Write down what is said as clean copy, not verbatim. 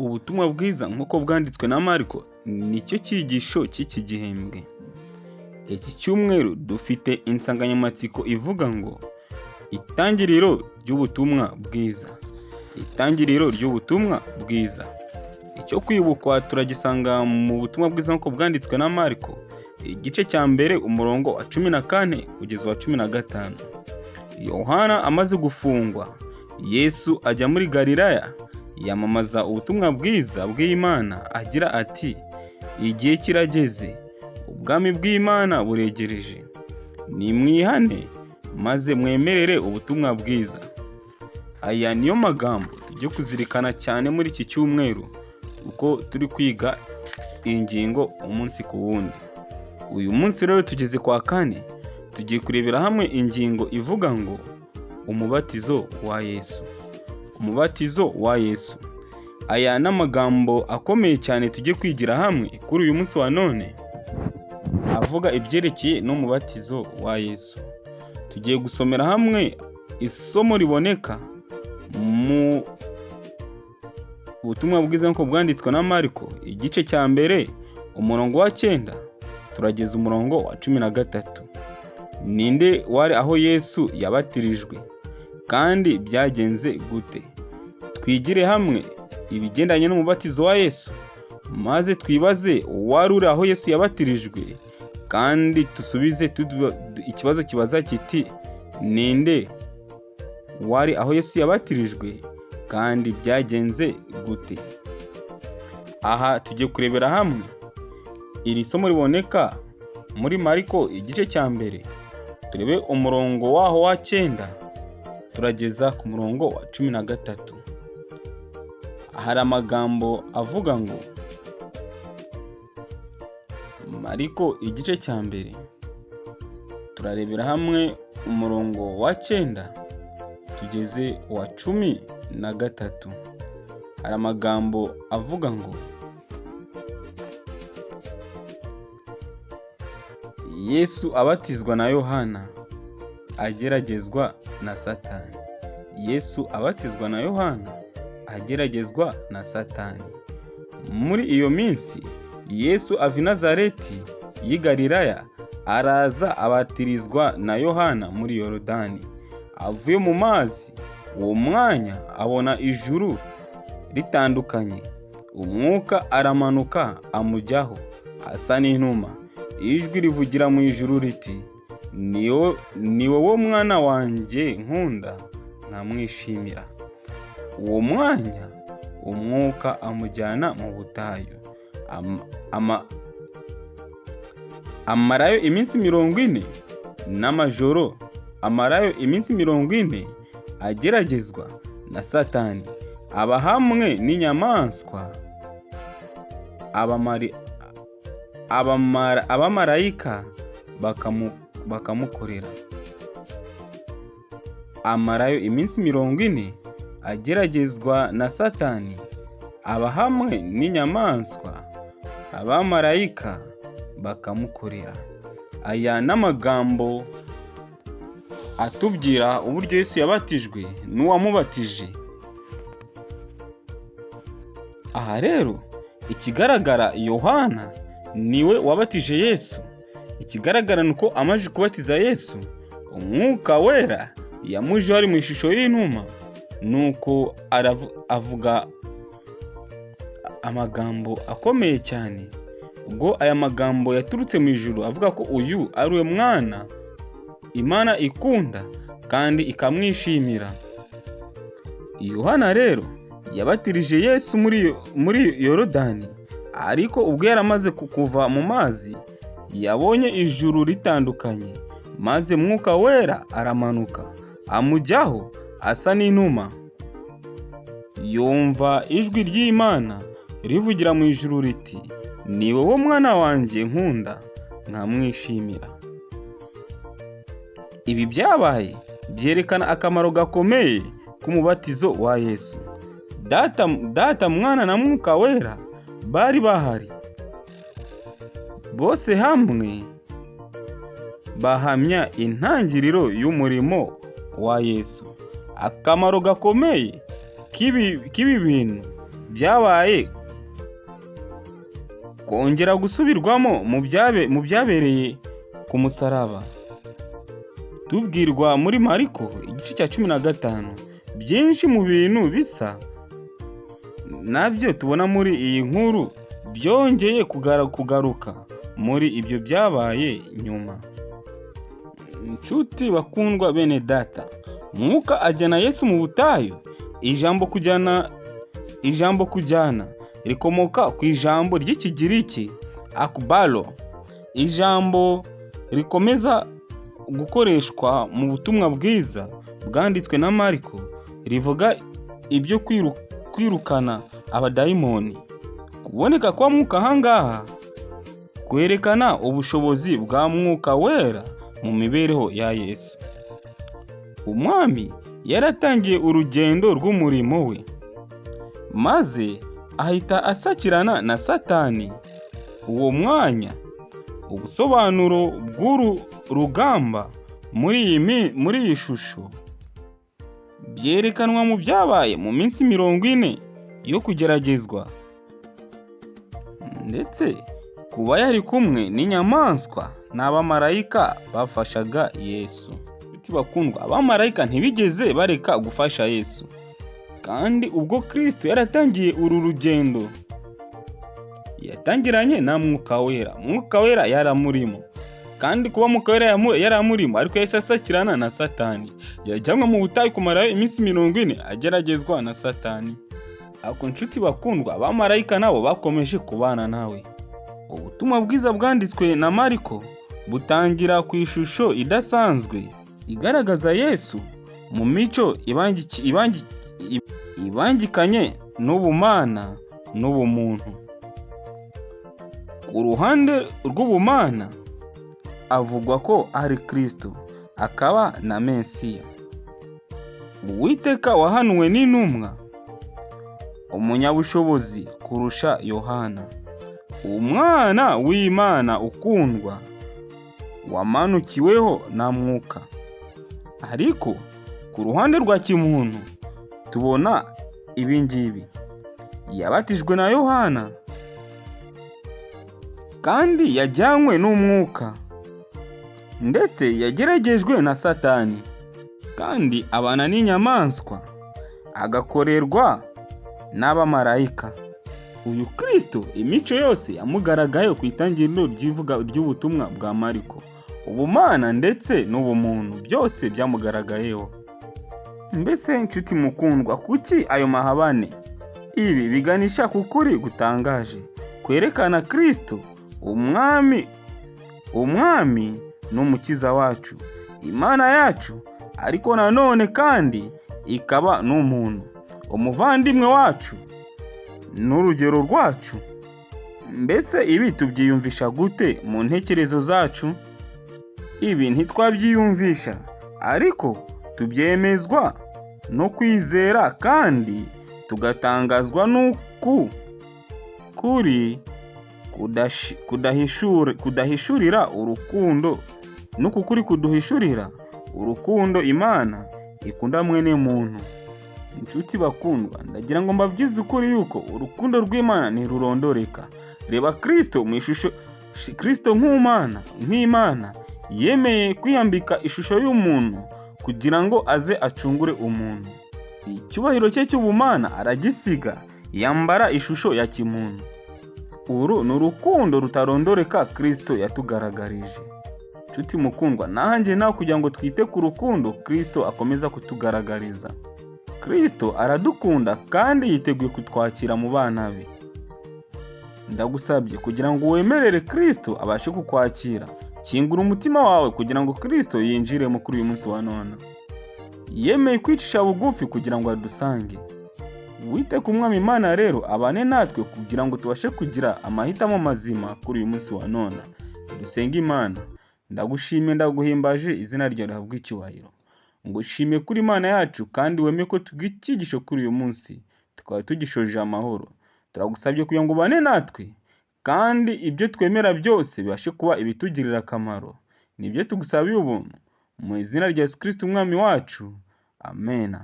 ubutumwa bwiza nk'uko bwanditswe na Mariko nicyo cyigisho cy'iki gihembwe. Iki cyumweru dufite insanganyamatsiko ivuga ngo itangiriro ry'ubutumwa bwiza. Itangiriro ry'ubutumwa bwiza. Icyo kwibukwa turagisanga mu butumwa bwiza nk'uko bwanditswe na Mariko, igice cya mbere umurongo wa 14 kugeza wa 15. Yohana amaze gufungwa, Yesu ajya muri Galilaya yamamaza ubutumwa bwiza bw'Imana agira ati, igihe kirageze, ubwami bw'Imana buregereje. Nimwihane maze mwemerere ubutumwa bwiza. Aya niyo magambo tujye kuzirikana cyane muri iki cyumweru uko turi kwiga ingingo umunsi ku wundi. Uyu munsi rero tugeze kwa kane, tugiye kurebera hamwe ingingo ivuga ngo umubatizo wa Yesu. Umubatizo wa Yesu. Aya ni amagambo akomeye cyane tujye kwigira hamwe kuri uyu munsi wa none, avuga ibyerekeye n'umubatizo wa Yesu. Tugiye gusomera hamwe isomo riboneka mu butumwa bwiza nk'uko bwanditswe na Mariko, igice cya mbere umurongo wa 9 turageza umurongo wa 13. Ninde wari aho Yesu yabatirijwe kandi byagenze gute? Twigire hamwe ibigendanye n'umubatizo wa Yesu, maze twibaze wari uri aho Yesu yabatirijwe, kandi tusubize ikibazo kibaza kiti ninde wari aho Yesu yabatirijwe kandi byagenze gute? Aha tugiye kurebera hamwe iri somo riboneka muri Mariko igice cya mbere, turebe umurongo waho wa 9 turageza ku murongo wa 13. Hari amagambo avuga ngo, Mariko igice cya mbere turarebera hamwe umurongo wa 9 tugeze wa 13. Hari amagambo avuga ngo, Yesu abatizwa na Yohana ageragezwa na Satani. Yesu abatizwa na Yohana ageragezwa na Satani. Muri iyo minsi Yesu ava i Nazareti y'i Galilaya araza abatirizwa na Yohana muri Yorodani. Avuye mu mazi, uwo mwanya abona ijuru ritandukanye, umwuka aramanuka amujyaho asa n'inuma. Ijwi rivugira mu ijuru riti, ni wowe mwana wanjye nkunda nkamwishimira. Uwo mwanya umwuka amujyana mu butayu, amarayo iminsi 40 n'amajoro. Amarayo iminsi 40 ageragezwa na Satani, aba hamwe n'inyamaswa. Abamarayika bakamukorera. Amarayo iminsi 40 ageragezwa na Satani, aba hamwe n'inyamaswa. Abamarayika bakamukorera. Aya n'amagambo atubwira uburyo Yesu yabatijwe n'uwamubatije. Aha rero ikigaragara, Yohana niwe wabatije Yesu. Ikigaragara nuko amaze kubatiza Yesu, umwuka wera yamuje ari mu ishusho y'inuma, nuko avuga amagambo akomeye cyane. Ubwo aya magambo yaturutse mu ijuru avuga ko uyu ari we mwana Imana ikunda kandi ikamwishimira. Yohana rero yabatirije Yesu muri Yorodani, ariko ubwo yaramaze kuva mu mazi yabonye ijuru ritandukanye, maze mwuka wera aramanuka amujyaho asa n'inuma. Yumva ijwi ry'Imana rivugira mu ijuru riti, ni wowe mwana wanjye nkunda nkamwishimira. Ibi byabaye byerekana akamaro gakomeye k'umubatizo wa Yesu. Data, Mwana na Mwuka Wera bari bahari, bose hamwe bahamya intangiriro y'umurimo wa Yesu. Akamaro gakomeye k'ibi bintu byabaye kongera gusubirwamo mu byabereye ku musaraba. Tubwirwa muri Mariko igice cya 15, byinshi mu bintu bisa nabyo tubona muri iyi nkuru byongeye kugaruka muri ibyo byabaye nyuma. Inshuti bakundwa bene data, Mwuka ajyana Yesu mu butayu. Ijambo kujyana rikomoka ku ijambo ry'Ikigiriki akbalo, ijambo rikomeza gukoreshwa mu butumwa bwiza bwanditswe na Mariko, rivuga ibyo kwirukana abadayimoni. Kuboneka kwa Mwuka ahangaha kwerekana ubushobozi bwa Mwuka Wera mu mibereho ya Yesu. Umwami yaratangiye urugendo rw'umurimo we, maze ahita asakirana na Satani. Uwo mwanya ubusobanuro bw'uru rugamba muri iyi shusho byerekanwa mu byabaye mu minsi 40 yo kugeragezwa, ndetse kuba yari kumwe n'inyamaswa n'abamarayika bafashaga Yesu. Bakundwa, abamarayika ntibigeze bareka gufasha Yesu, kandi ubwo Kristo yaratangiye uru rugendo yatangiranye na Mwuka Wera. Mwuka Wera yaramurimo, kandi kuba Mwuka Wera yaramurimo ariko yahise asakirana na Satani. Yajyanwe mu butayu kumara iminsi 40 ageragezwa na Satani. Ako nshuti bakundwa, abamarayika nabo bakomeje kubana nawe. Ubutumwa bwiza bwanditswe na Mariko butangira ku ishusho idasanzwe igaragaza Yesu mu mico ibangikanye n'ubumana n'ubumuntu. Ku ruhande rw'ubumana avugwa ko ari Kristo, akaba na Mesiya, Uwiteka wahanuwe n'intumwa, umunyabushobozi kurusha Yohana, umwana w'Imana ukundwa wamanukiweho na Mwuka. Ariko ku ruhande rwa kimuntu tubona ibingibi: yabatijwe na Yohana, kandi yajyanywe n'Umwuka, ndetse yageragejwe na Satani, kandi abana n'inyamaswa, agakorerwa n'abamarayika. Uyu Kristo imico yose yamugaragaye ku itangiriro ry'ubutumwa bwa Mariko. Ubumana ndetse n'ubumuntu byose byamugaragayeho. Mbese inshuti mukundwa, kuki ayo mahabane? Ibi biganisha ku kuri gutangaje kwerekana Kristo umwami n'umukiza wacu, Imana yacu, ariko nanone kandi ikaba n'umuntu, umuvandimwe wacu n'urugero rwacu. Mbese ibi tubyiyumvisha gute mu ntekerezo zacu? Ibi ntitwabyiyumvisha, ariko tubyemezwa no kwizera, kandi tugatangazwa n'uku kuri kuduhishurira urukundo Imana ikunda mwene muntu. Inshuti bakundwa, ndagira ngo mbabwize ukuri yuko urukundo rw'Imana ntirurondoreka. Reba Kristo mu ishusho, Kristo nk'Imana yemeye kwiyambika ishusho y'umuntu kugira ngo aze acungure umuntu. Icyubahiro cye cy'ubumana aragisiga, yambara ishusho ya kimuntu. Uru ni urukundo rutarondoreka Kristo yatugaragarije. Inshuti mukundwa, nanjye nawe kugira ngo twite ku rukundo Kristo akomeza kutugaragariza. Kristo aradukunda kandi yiteguye kutwakira mu bana be. Ndagusabye kugira ngo wemerere Kristo abashe kukwakira. Kingura umutima wawe kugira ngo Kristo yinjiremo kuri uyu munsi wa none. Yemeye kwicisha bugufi kugira ngo adusange. Wite ku Mwami Imana rero abane natwe kugira ngo tubashe kugira amahitamo mazima kuri uyu munsi wa none. Dusenge Imana. Ndagushimiye, ndaguhimbaje, izina ryawe rihabwe icyubahiro. Ngushimiye kuri Imana yacu, kandi wemeye ko tugikigisho kuri uyu munsi tukaba tugishoje amahoro. Turagusabye kugira ngo ubane natwe, kandi ibyo twemera byose bibashe kuba ibitugirira akamaro. Nibyo tugusabiye ubuntu mu izina rya Yesu Kristo umwami wacu. Amen.